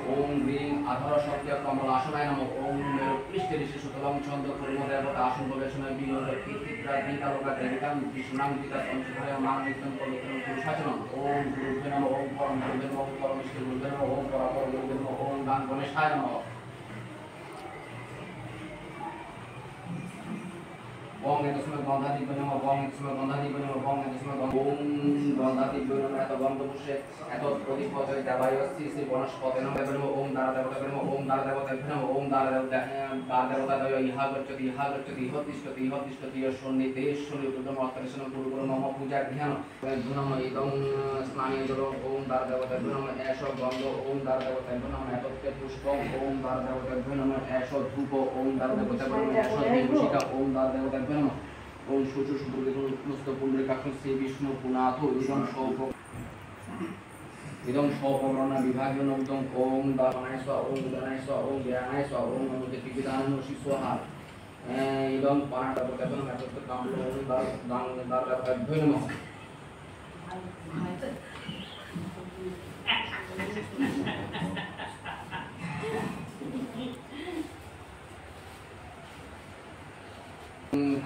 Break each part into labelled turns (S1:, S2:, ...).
S1: ওম গ্রিং আধার সত্য কমলাসনায় নমঃ ওম পৃষ্ঠে ঋষি সুতলং ছন্দ কর্ম দেবতা আসন গবেষণায় বিনোদ কীর্তিদ্রা দীকালোকা দেবিকাং কৃষ্ণাং দীকা পঞ্চধারে মান নিত্যং পবিত্রং পুরুষাচনম ওম গুরুভ্যো নমঃ ওম পরম গুরুভ্যো নমঃ ওম পরমেশ্বর গুরুভ্যো নমঃ ওম পরাপর গুরুভ্যো নমঃ ওম গান গণেশায় নমঃ ওম এতসময় গন্ধাধিপতি নমঃ ওম এতসময় গন্ধাধিপতি নমঃ ওম এতসময় ওম গন্ধাধিপতি নমঃ এত গন্ধপুষে এত প্রদীপচয় দেবায়স্তি শ্রী বনস্পতি নমঃ ওম দ্বারা দেবতা নমঃ ওম দ্বারা দেবতা নমঃ ওম দ্বারা দেবতা দয় ইহা গচ্ছতি ইহ তিষ্ঠতি সন্নিতে সন্নিপুতম অত্তরেশন গুরু গুরু নমঃ পূজা ধ্যান নমঃ ইদং স্নানে জল ওম দ্বারা দেবতা নমঃ এষ গন্ধ ওম দ্বারা দেবতা নমঃ এততে পুষ্পম ওম দ্বারা দেবতা নমঃ এষ ধূপ ওম দ্বারা দেবতা নমঃ এষ দেবশিকা ওম দ্বারা দেবতা নমঃ ওম সুষু সুপুরুষস্ত পুণ্ডরিকাক্ষ শ্রী বিষ্ণু পুনাথ ইদং সপবর্ণ বিভাগীয় নৌদং ওম দানায় স্ব ওম দানায় স্ব ওম জ্ঞানায় স্ব ওম নমতে পিপিদানং শিশোহা ইদং পানাটবতং এতত্র কামল ওম দারদারভ্যো নমঃ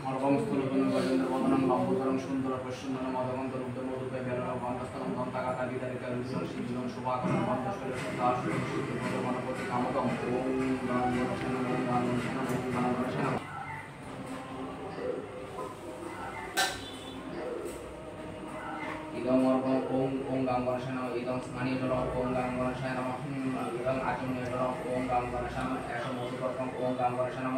S1: খড়গং স্থূলগণ গজেন্দ্র বদনং লম্বোদরং সুন্দর প্রসন্নন মদগন্ধ রুদ্র মধুপে বেলন গন্ধস্থলং গন্তাকাতা বিদারিকা রুদ্রং শিবিলং শোভাকরণ গন্ধশৈল সদাসুর শিল্প গণপতি কামদং ওম গণগণসেন ওম গণগণসেন ওম গণগণসেন ইদং অর্ঘং ওম ওম গণগণসেন ইদং স্নানীয় জল ওম গণগণসেন ইদং আচমনীয় জল ওম গণগণসেন এষ মধুকর্কং ওম গণগণসেন